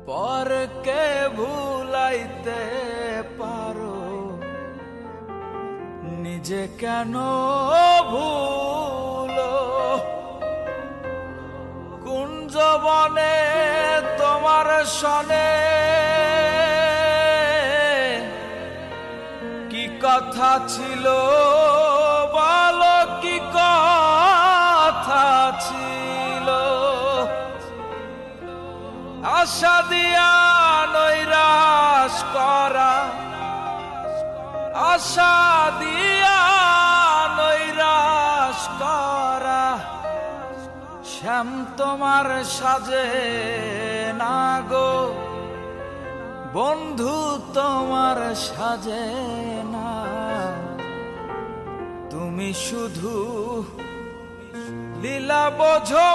পরকে ভুলাইতে পারো, নিজে কেন ভুলো? কুঞ্জবনে তোমার সনে কি কথা ছিল বলো, কি কথা ছিল? আশা দিয়া নৈরাশ করা, আশা দিয়া নৈরাশ করা, শ্যাম তোমার সাজে না গো, বন্ধু তোমার সাজে না। তুমি শুধু লীলা বোঝো।